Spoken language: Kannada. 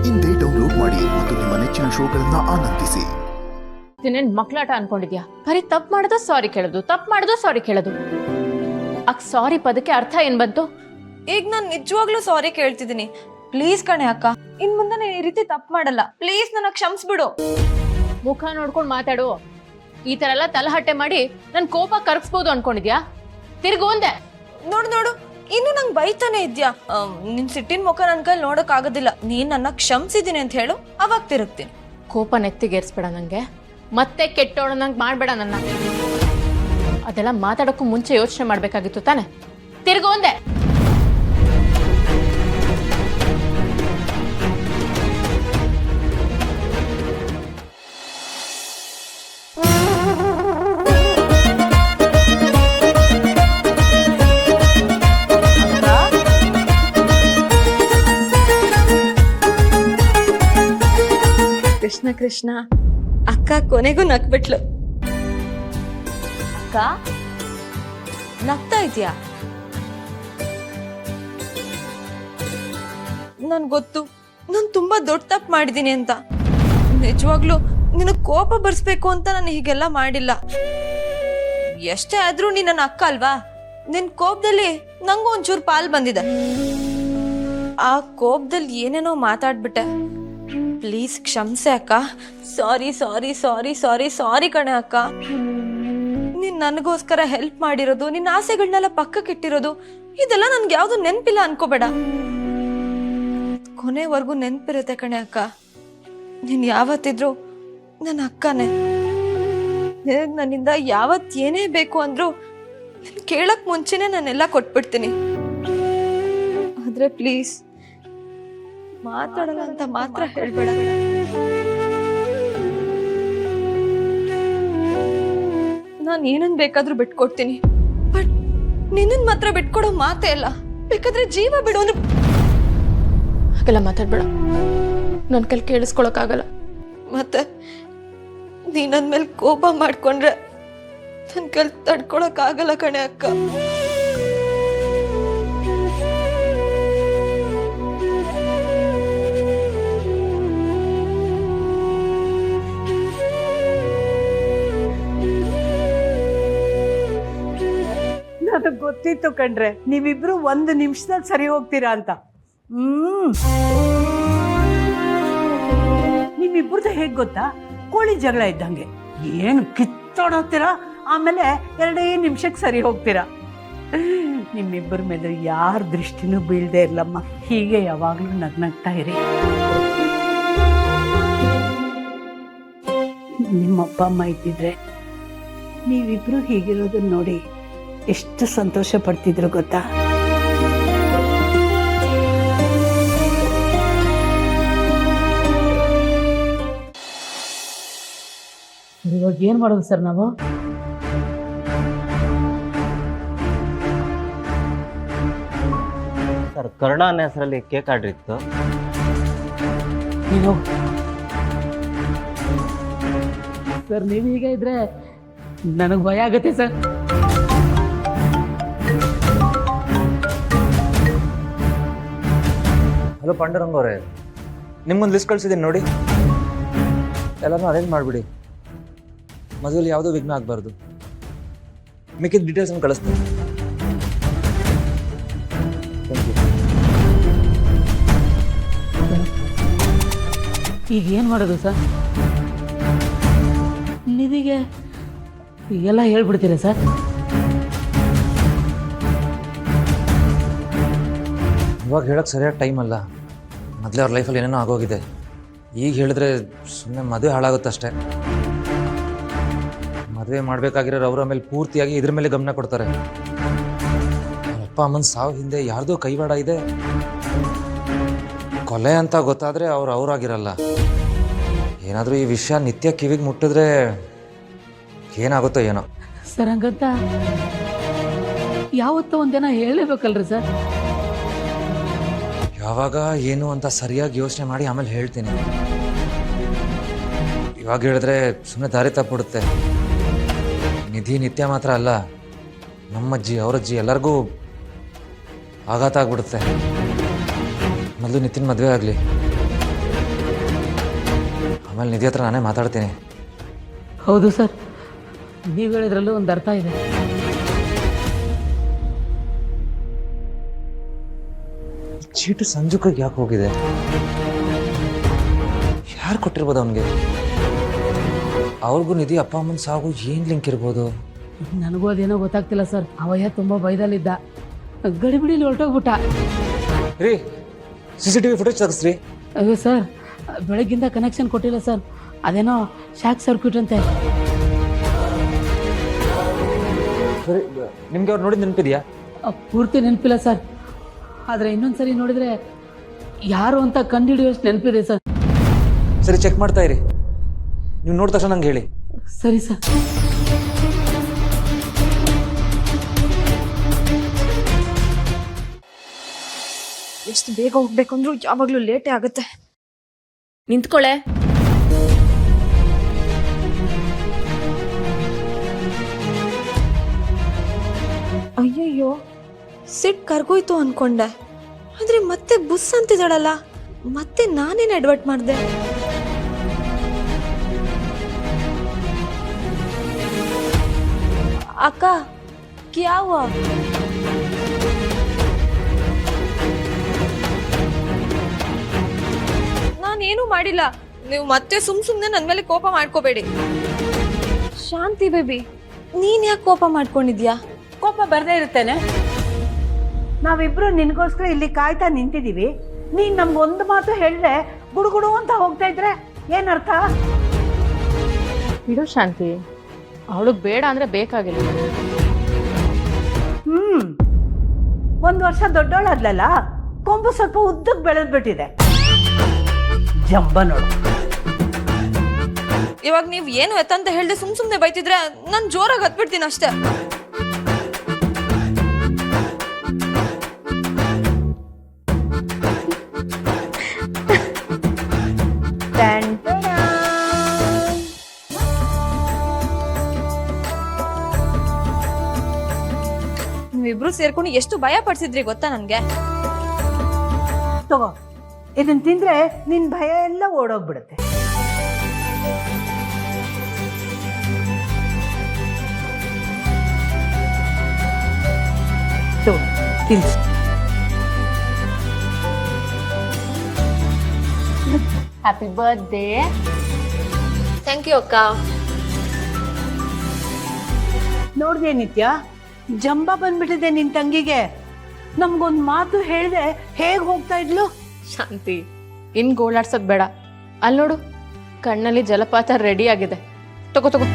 ಇಂದೇ ಡೌನ್ಲೋಡ್ ಮಾಡಿ ಮತ್ತು ನಿಮ್ಮ ನೆಚ್ಚಿನ ಶೋಗಳನ್ನ ಆನಂದಿಸಿ. ನೀನೇನ್ ಮಕ್ಳಾಟ ಅನ್ಕೊಂಡಿದ್ಯಾ? ಬರೀ ತಪ್ಪು ಮಾಡೋದು ಸಾರಿ ಕೇಳೋದು, ತಪ್ಪು ಮಾಡೋದು ಸಾರಿ ಕೇಳೋದು. ಸಾರಿ ಪದಕ್ಕೆ ಅರ್ಥ ಏನ್ ಬಂತು? ಈಗ ನಾನು ನಿಜವಾಗ್ಲೂ ಸಾರಿ ಕೇಳ್ತಿದ್ದೀನಿ. ಪ್ಲೀಸ್ ಕಣೆ ಅಕ್ಕ, ಇನ್ ಮುಂದೆ ನಾನು ಈ ರೀತಿ ತಪ್ಪು ಮಾಡಲ್ಲ. ಪ್ಲೀಸ್ ನನ್ನ ಕ್ಷಮಿಸ್ಬಿಡು. ಮುಖ ನೋಡ್ಕೊಂಡು ಮಾತಾಡು. ಈ ತರ ಎಲ್ಲ ತಲಹಟ್ಟೆ ಮಾಡಿ ನನ್ ಕೋಪ ಕರಗಿಸ್ಬೋದು ಅನ್ಕೊಂಡಿದ್ಯಾ? ತಿರ್ಗು ಒಂದೆ. ನೋಡು ಇನ್ನು ನಂಗೆ ಬೈತಾನೆ ಇದ್ಯಾ? ನಿನ್ ಸಿಟ್ಟಿನ ಮುಖ ನನ್ ಕೈಲಿ ನೋಡಕ್ ಆಗೋದಿಲ್ಲ. ನೀನ್ ನನ್ನ ಕ್ಷಮಿಸಿದೀನಿ ಅಂತ ಹೇಳು, ಅವಾಗ ತಿರುಗ್ತೀನಿ. ಕೋಪ ನೆತ್ತಿಗೇರಿಸ್ಬೇಡ ನಂಗೆ. ಮತ್ತೆ ಕೆಟ್ಟೋಣ ನಂಗೆ ಮಾಡ್ಬೇಡ ನನ್ನ. ಅದೆಲ್ಲ ಮಾತಾಡೋಕ್ಕೂ ಮುಂಚೆ ಯೋಚನೆ ಮಾಡ್ಬೇಕಾಗಿತ್ತು ತಾನೆ. ತಿರ್ಗು ಒಂದೆ. ಕೃಷ್ಣ ಕೃಷ್ಣ, ಅಕ್ಕ ಕೊನೆಗೂ ನಕ್ಬಿಟ್ಲು. ಅಕ್ಕ ನಗ್ತಾ ಇದ್ಯಾ? ನನ್ ಗೊತ್ತು ನಾನು ತುಂಬಾ ದೊಡ್ಡ ತಪ್ಪು ಮಾಡಿದೀನಿ ಅಂತ. ನಿಜವಾಗ್ಲೂ ನಿನಗ್ ಕೋಪ ಬರ್ಸ್ಬೇಕು ಅಂತ ನಾನು ಹೀಗೆಲ್ಲ ಮಾಡಿಲ್ಲ. ಎಷ್ಟೇ ಆದ್ರೂ ನೀನ್ ನನ್ನ ಅಕ್ಕ ಅಲ್ವಾ? ನಿನ್ ಕೋಪದಲ್ಲಿ ನಂಗೂ ಒಂಚೂರು ಪಾಲ್ ಬಂದಿದೆ. ಆ ಕೋಪದಲ್ಲಿ ಏನೇನೋ ಮಾತಾಡ್ಬಿಟ್ಟೆ. ಪ್ಲೀಸ್ ಕ್ಷಮಿಸೆ ಅಕ್ಕ. ಸಾರಿ ಸಾರಿ ಸಾರಿ ಸಾರಿ ಸಾರಿ ಕಣೆ ಅಕ್ಕ. ನೀನ್ ನನಗೋಸ್ಕರ ಹೆಲ್ಪ್ ಮಾಡಿರೋದು, ನಿನ್ನ ಆಸೆಗಳನ್ನೆಲ್ಲ ಪಕ್ಕಕ್ಕಿಟ್ಟಿರೋದು, ಇದೆಲ್ಲ ನನ್ಗೆ ಯಾವ್ದು ನೆನ್ಪಿಲ್ಲ ಅನ್ಕೋಬೇಡ. ಕೊನೆವರೆಗೂ ನೆನ್ಪಿರುತ್ತೆ ಕಣೆ ಅಕ್ಕ. ನೀನ್ ಯಾವತ್ತಿದ್ರು ನನ್ನ ಅಕ್ಕನೇ. ನನ್ನಿಂದ ಯಾವತ್ ಏನೇ ಬೇಕು ಅಂದ್ರು ಕೇಳಕ್ ಮುಂಚೆನೆ ನಾನೆಲ್ಲ ಕೊಟ್ಬಿಡ್ತೀನಿ. ಆದ್ರೆ ಪ್ಲೀಸ್ ಮಾತಾಡಲ್ಲ ಅಂತ ಮಾತ್ರ ಹೇಳ್ಬೇಡ. ನಾನ್ ಏನನ್ ಬೇಕಾದ್ರೂ ಬಿಟ್ಕೊಡ್ತೀನಿ, ಬಟ್ ನಿನ್ನನ್ ಮಾತ್ರ ಬಿಟ್ಕೊಡೋ ಮಾತೇ ಇಲ್ಲ. ಬೇಕಾದ್ರೆ ಜೀವ ಬಿಡು ಅಂದ್ರೆ ಹಾಗೆಲ್ಲ ಮಾತಾಡ್ಬೇಡ. ನನ್ ಕೈಲಿ ಕೇಳಿಸ್ಕೊಳಕ್ಕಾಗಲ್ಲ. ಮತ್ತೆ ನೀ ನನ್ ಮೇಲೆ ಕೋಪ ಮಾಡ್ಕೊಂಡ್ರೆ ನನ್ ಕೈಲಿ ತಡ್ಕೊಳಕ್ ಆಗಲ್ಲ ಕಣೆ ಅಕ್ಕ. ನನಗೆ ಗೊತ್ತಿತ್ತು ಕಣ್ರೆ, ನೀವಿಬ್ರು 1 ನಿಮಿಷದಲ್ಲಿ ಸರಿ ಹೋಗ್ತೀರಾ ಅಂತ. ನಿಮ್ಮಿಬ್ರದ್ದು ಹೇಗೆ ಗೊತ್ತಾ? ಕೋಳಿ ಜಗಳ ಇದ್ದಂಗೆ. ಏನು ಕಿತ್ತಾಡೋಗ್ತೀರಾ, ಆಮೇಲೆ 2 ನಿಮಿಷಕ್ಕೆ ಸರಿ ಹೋಗ್ತೀರಾ. ನಿಮ್ಮಿಬ್ಬರ ಮೇಲೆ ಯಾರ ದೃಷ್ಟಿನೂ ಬೀಳದೆ ಇರ್ಲಮ್ಮ. ಹೀಗೆ ಯಾವಾಗಲೂ ನಗ್ನಗ್ತಾ ಇರಿ. ನಿಮ್ಮಪ್ಪ ಅಮ್ಮ ಇದ್ದಿದ್ರೆ ನೀವಿಬ್ರು ಹೀಗಿರೋದನ್ನ ನೋಡಿ ಎಷ್ಟು ಸಂತೋಷ ಪಡ್ತಿದ್ರು ಗೊತ್ತಾ? ಇವಾಗ ಏನ್ ಮಾಡೋದು ಸರ್ ನಾವು? ಸರ್, ಕರುಣಾ ಅನ್ನೋ ಹೆಸರಲ್ಲಿ ಕೇಕ್ ಆರ್ಡರ್ ಇತ್ತು. ನೀವು ಸರ್, ನೀವು ಹೀಗೆ ಇದ್ರೆ ನನಗೆ ಭಯ ಆಗುತ್ತೆ ಸರ್. ಹಲೋ ಪಾಂಡುರಂಗ ಅವರೇ, ನಿಮ್ಮೊಂದು ಲಿಸ್ಟ್ ಕಳಿಸಿದ್ದೀನಿ ನೋಡಿ. ಎಲ್ಲನೂ ಅರೇಂಜ್ ಮಾಡಿಬಿಡಿ. ಮದುವೆಯಲ್ಲಿ ಯಾವುದೋ ವಿಘ್ನ ಆಗಬಾರ್ದು. ಮಿಕ್ಕಿದ ಡೀಟೇಲ್ಸನ್ನು ಕಳಿಸ್ತೀನಿ. Thank you. ಈಗ ಏನು ಮಾಡೋದು ಸರ್? ನಿಧಿಗೆ ಎಲ್ಲ ಹೇಳ್ಬಿಡ್ತೀರಾ ಸರ್? ಇವಾಗ ಹೇಳೋಕ್ಕೆ ಸರಿಯಾದ ಟೈಮ್ ಅಲ್ಲ. ಮೊದಲೇ ಅವ್ರ ಲೈಫಲ್ಲಿ ಏನೇನೋ ಆಗೋಗಿದೆ. ಈಗ ಹೇಳಿದ್ರೆ ಸುಮ್ಮನೆ ಮದುವೆ ಹಾಳಾಗುತ್ತಷ್ಟೇ. ಮದುವೆ ಮಾಡಬೇಕಾಗಿರೋ ಅವರ ಮೇಲೆ ಪೂರ್ತಿಯಾಗಿ ಇದ್ರ ಮೇಲೆ ಗಮನ ಕೊಡ್ತಾರೆ. ಅಪ್ಪ ಅಮ್ಮನ ಸಾವು ಹಿಂದೆ ಯಾರ್ದೋ ಕೈವಾಡ ಇದೆ. ಕೊಲೆ ಅಂತ ಗೊತ್ತಾದರೆ ಅವರಾಗಿರಲ್ಲ. ಏನಾದರೂ ಈ ವಿಷಯ ನಿತ್ಯ ಕಿವಿಗೆ ಮುಟ್ಟಿದ್ರೆ ಏನಾಗುತ್ತೋ ಏನೋ. ಸರ್, ಹಂಗಂತ ಯಾವತ್ತೋ ಒಂದಿನ ಹೇಳಲೇಬೇಕಲ್ರಿ ಸರ್? ಯಾವಾಗ ಏನು ಅಂತ ಸರಿಯಾಗಿ ಯೋಚನೆ ಮಾಡಿ ಆಮೇಲೆ ಹೇಳ್ತೀನಿ. ಇವಾಗ ಹೇಳಿದ್ರೆ ಸುಮ್ಮನೆ ದಾರಿ ತಪ್ಪಿಬಿಡುತ್ತೆ. ನಿಧಿ ನಿತ್ಯ ಮಾತ್ರ ಅಲ್ಲ, ನಮ್ಮಜ್ಜಿ ಅವರಜ್ಜಿ ಎಲ್ಲರಿಗೂ ಆಘಾತ ಆಗ್ಬಿಡುತ್ತೆ. ಮೊದಲು ನಿತಿನ್ ಮದುವೆ ಆಗಲಿ, ಆಮೇಲೆ ನಿಧಿ ಹತ್ರ ನಾನೇ ಮಾತಾಡ್ತೀನಿ. ಹೌದು ಸರ್, ನೀವು ಹೇಳಿದ್ರಲ್ಲೂ ಒಂದು ಅರ್ಥ ಇದೆ. ಚೀಟು ಸಂಜುಕಾಗಿ ಯಾಕೆ ಹೋಗಿದೆ? ಯಾರು ಕೊಟ್ಟಿರ್ಬೋದು ಅವನಿಗೆ? ಅವ್ರಿಗೂ ನಿಧಿ ಅಪ್ಪ ಅಮ್ಮನ ಸಾಗು ಏನು ಲಿಂಕ್ ಇರ್ಬೋದು? ನನಗೂ ಅದೇನೋ ಗೊತ್ತಾಗ್ತಿಲ್ಲ ಸರ್. ಅವಯ್ಯ ತುಂಬ ಬೈದಲ್ಲಿದ್ದ, ಗಡಿಬಿಡಿಲಿ ಹೊರಟೋಗ್ಬಿಟ್ಟ. ರೀ, CCTV ಫುಟೇಜ್ ತೆಗಿಸ್ರಿ. ಅಯ್ಯೋ ಸರ್, ಬೆಳಗ್ಗಿಂದ ಕನೆಕ್ಷನ್ ಕೊಟ್ಟಿಲ್ಲ ಸರ್. ಅದೇನೋ ಶಾಕ್ ಸರ್ಕ್ಯೂಟ್ ಅಂತೆ. ಸರಿ, ನಿಮ್ಗೆ ಅವ್ರು ನೋಡಿದ ನೆನಪಿದೆಯಾ? ಪೂರ್ತಿ ನೆನಪಿಲ್ಲ ಸರ್, ಆದರೆ ಇನ್ನೊಂದ್ಸರಿ ನೋಡಿದ್ರೆ ಯಾರು ಅಂತ ಕಂಡುಹಿಡಿಯೋಷ್ಟು ನೆನಪಿದೆ ಸರ್. ಸರಿ, ಚೆಕ್ ಮಾಡ್ತಾ ಇರಿ. ನೀವು ನೋಡಿದ ತಕ್ಷಣ ನಂಗೆ ಹೇಳಿ. ಸರಿ ಸರ್. ಎಷ್ಟು ಬೇಗ ಹೋಗ್ಬೇಕು ಅಂದ್ರೂ ಯಾವಾಗ್ಲೂ ಲೇಟೇ ಆಗುತ್ತೆ. ನಿಂತ್ಕೊಳ್ಳೆ. ಅಯ್ಯಯ್ಯೋ, ಸಿಟ್ ಕರ್ಗೋಯ್ತು ಅನ್ಕೊಂಡೆ, ಆದ್ರೆ ಮತ್ತೆ ಬುಸ್ ಅಂತಿದ್ದಾಳಲ್ಲ, ಮತ್ತೆ ನಾನೇನು ಅಡ್ವರ್ಟ್ ಮಾಡಿದೆ? ಅಕ್ಕ, ಕ್ಯಾವ? ನಾನೇನು ಮಾಡಿಲ್ಲ. ನೀವು ಮತ್ತೆ ಸುಮ್ನೆ ನನ್ನ ಮೇಲೆ ಕೋಪ ಮಾಡ್ಕೋಬೇಡಿ. ಶಾಂತಿ ಬೇಬಿ, ನೀನ್ ಯಾಕೆ ಕೋಪ ಮಾಡ್ಕೊಂಡಿದ್ಯಾ? ಕೋಪ ಬರ್ದೇ ಇರುತ್ತೇನೆ. ನಾವಿಬ್ರು ನಿನಗೋಸ್ಕರ ಇಲ್ಲಿ ಕಾಯ್ತಾ ನಿಂತಿದ್ದೀವಿ. ನೀನು ನಮ್ಗೊಂದು ಮಾತು ಹೇಳಿದ್ರೆ ಗುಡುಗುಡು ಅಂತ ಹೋಗ್ತಾ ಇದ್ರೆ ಏನರ್ಥ? ಬಿಡು ಶಾಂತಿ, ಅವಳಿಗೆ ಬೇಡ ಅಂದ್ರೆ ಬೇಕಾಗಿಲ್ಲ. 1 ವರ್ಷ ದೊಡ್ಡವಳಾದ್ಲಲ್ಲ, ಕೊಂಬು ಸ್ವಲ್ಪ ಉದ್ದಕ್ಕೆ ಬೆಳೆದ್ಬಿಟ್ಟಿದೆ. ಜಂಬ ನೋಡು. ಇವಾಗ ನೀವ್ ಏನು ಎತ್ತಂತ ಹೇಳ್ದೆ ಸುಮ್ನೆ ಬೈತಿದ್ರೆ ನಾನ್ ಜೋರಾಗಿ ಹತ್ಬಿಡ್ತೀನಿ ಅಷ್ಟೇ. ನೀವಿಬ್ರು ಸೇರ್ಕೊಂಡು ಎಷ್ಟು ಭಯ ಪಡಿಸಿದ್ರಿ ಗೊತ್ತಾ ನನ್ಗೆ? ತಗೋ, ಇದನ್ನ ತಿಂದ್ರೆ ನಿನ್ ಭಯ ಎಲ್ಲ ಓಡೋಗ್ಬಿಡುತ್ತೆ. ತಿನ್ಸು. Happy birthday. ಥ್ಯಾಂಕ್ ಯು ಅಕ್ಕ. ನೋಡ್ದೆ ನಿತ್ಯ, ಜಂಬ ಬಂದ್ಬಿಟ್ಟಿದೆ ನಿನ್ ತಂಗಿಗೆ. ನಮ್ಗೊಂದ್ ಮಾತು ಹೇಳ್ದೆ ಹೇಗ್ ಹೋಗ್ತಾ ಇದ್ಲು. ಶಾಂತಿ, ಇನ್ ಗೋಳಾಡ್ಸೋದ್ ಬೇಡ. ಅಲ್ಲಿ ನೋಡು, ಕಣ್ಣಲ್ಲಿ ಜಲಪಾತ ರೆಡಿ ಆಗಿದೆ. ತಗೋ ತಗೋ.